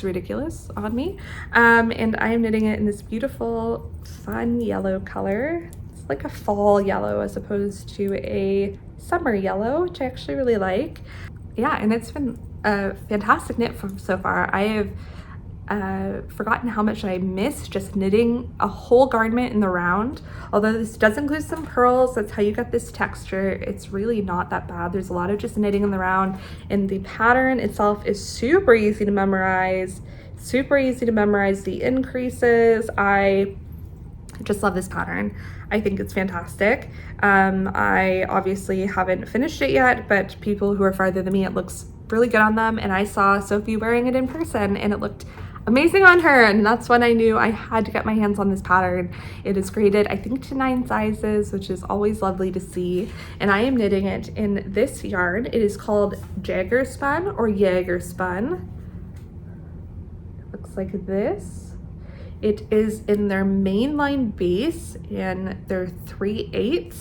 ridiculous on me. And I am knitting it in this beautiful fun yellow color. It's like a fall yellow as opposed to a summer yellow, which I actually really like. Yeah, and it's been a fantastic knit so far. I have forgotten how much I miss just knitting a whole garment in the round. Although this does include some pearls, that's how you get this texture. It's really not that bad. There's a lot of just knitting in the round, and the pattern itself is super easy to memorize. The increases. I just love this pattern. I think it's fantastic. I obviously haven't finished it yet, but people who are farther than me, it looks really good on them. And I saw Sophie wearing it in person and it looked amazing on her, and that's when I knew I had to get my hands on this pattern. It is graded, I think, to 9 sizes, which is always lovely to see. And I am knitting it in this yarn. It is called Jagger Spun or Jaeger Spun. It looks like this. It is in their mainline base and their 3/8,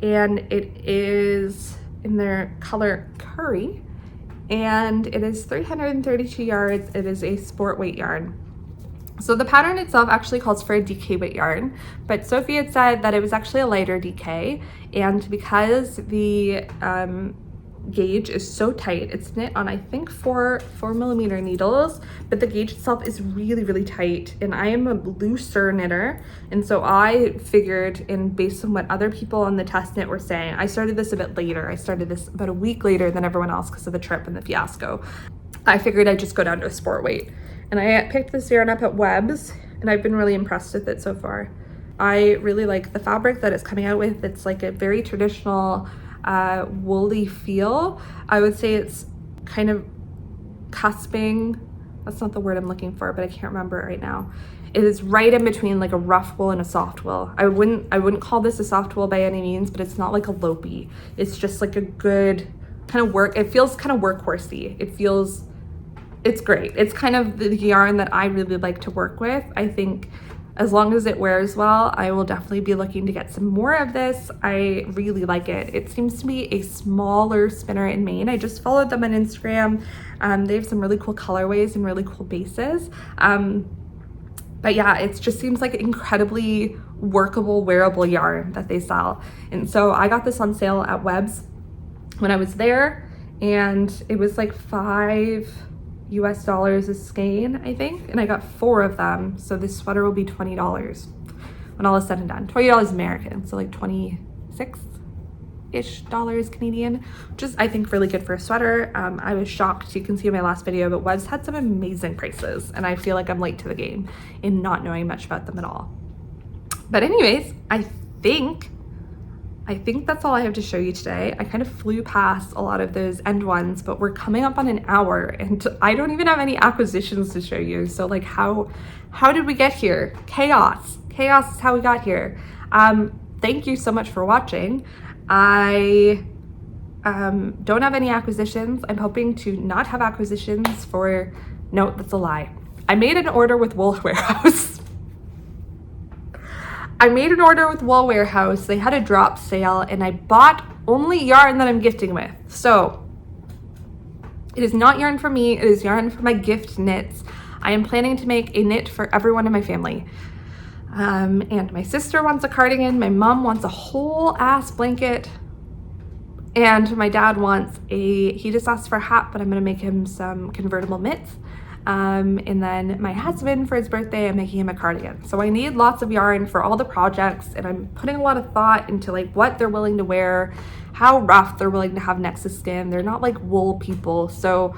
and it is in their color curry, and it is 332 yards. It is a sport weight yarn. So the pattern itself actually calls for a DK weight yarn, but Sophie had said that it was actually a lighter DK, and because the gauge is so tight, it's knit on I think 4mm needles, but the gauge itself is really tight, and I am a looser knitter, and so I figured, and based on what other people on the test knit were saying, I started this a bit later. I started this about a week later than everyone else because of the trip and the fiasco. I figured I'd just go down to a sport weight, and I picked this yarn up at Webb's, and I've been really impressed with it so far. I really like the fabric that it's coming out with. It's like a very traditional woolly feel. I would say it's kind of cusping, that's not the word I'm looking for, but I can't remember it right now. It is right in between like a rough wool and a soft wool. I wouldn't call this a soft wool by any means, but it's not like a lopey. It's just like a good kind of work. It feels kind of workhorsey. It's great. It's kind of the yarn that I really like to work with. I think as long as it wears well, I will definitely be looking to get some more of this. I really like it. It seems to be a smaller spinner in Maine. I just followed them on Instagram. They have some really cool colorways and really cool bases. But yeah, it just seems like incredibly workable, wearable yarn that they sell. And so I got this on sale at Webb's when I was there, and it was like $5 a skein, I think, and I got 4 of them. So this sweater will be $20 when all is said and done. $20 American, so like 26-ish dollars Canadian, which is I think really good for a sweater. I was shocked. You can see in my last video, but Webb's had some amazing prices, and I feel like I'm late to the game in not knowing much about them at all. But anyways, I think that's all I have to show you today. I kind of flew past a lot of those end ones, but we're coming up on an hour and I don't even have any acquisitions to show you. So like how did we get here? Chaos is how we got here. Thank you so much for watching. I don't have any acquisitions. I'm hoping to not have acquisitions for, no, that's a lie. I made an order with Wool Warehouse. I made an order with Wool Warehouse. They had a drop sale and I bought only yarn that I'm gifting with. So it is not yarn for me. It is yarn for my gift knits. I am planning to make a knit for everyone in my family. And my sister wants a cardigan. My mom wants a whole ass blanket. And my dad wants he just asked for a hat, but I'm gonna make him some convertible mitts. And then my husband, for his birthday, I'm making him a cardigan. So I need lots of yarn for all the projects, and I'm putting a lot of thought into like what they're willing to wear, how rough they're willing to have next to skin. They're not like wool people. So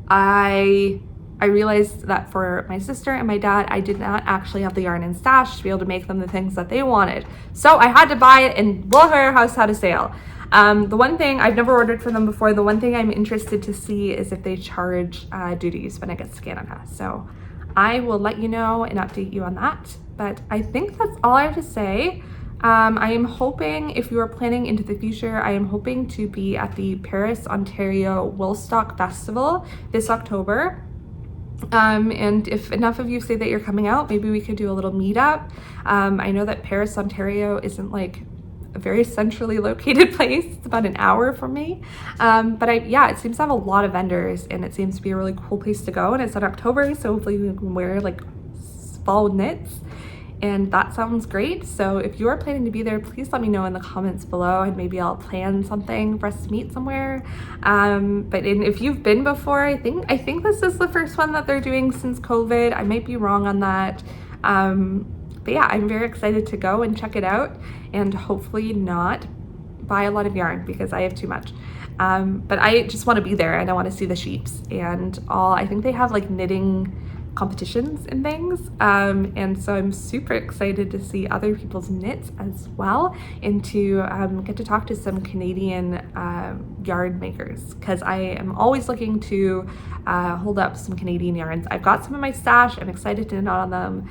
I realized that for my sister and my dad, I did not actually have the yarn in stash to be able to make them the things that they wanted. So I had to buy it, and Wool Warehouse had a sale. The one thing, I've never ordered from them before, the one thing I'm interested to see is if they charge duties when it gets to Canada. So I will let you know and update you on that. But I think that's all I have to say. I am hoping, if you are planning into the future, I am hoping to be at the Paris, Ontario Woolstock Festival this October. And if enough of you say that you're coming out, maybe we could do a little meetup. I know that Paris, Ontario isn't like a very centrally located place. It's about an hour from me. But yeah, it seems to have a lot of vendors and it seems to be a really cool place to go. And it's in October, so hopefully we can wear like fall knits. And that sounds great. So if you are planning to be there, please let me know in the comments below and maybe I'll plan something for us to meet somewhere. If you've been before, I think this is the first one that they're doing since COVID. I might be wrong on that. But yeah, I'm very excited to go and check it out and hopefully not buy a lot of yarn because I have too much. But I just want to be there and I want to see the sheeps and all. I think they have like knitting competitions and things, and so I'm super excited to see other people's knits as well and to get to talk to some Canadian yarn makers, because I am always looking to hold up some Canadian yarns. I've got some in my stash. I'm excited to knit on them.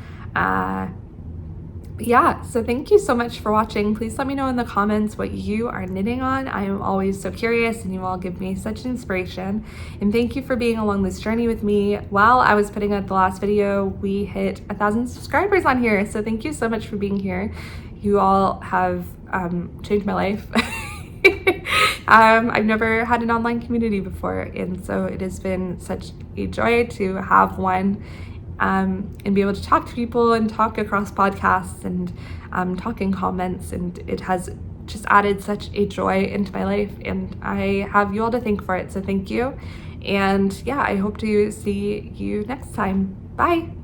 Yeah, so thank you so much for watching. Please let me know in the comments what you are knitting on. I am always so curious and you all give me such inspiration. And thank you for being along this journey with me. While I was putting out the last video, we hit 1,000 subscribers on here. So thank you so much for being here. You all have changed my life. I've never had an online community before, and so it has been such a joy to have one. And be able to talk to people and talk across podcasts and talk in comments, and it has just added such a joy into my life, and I have you all to thank for it, so thank you. And yeah, I hope to see you next time. Bye.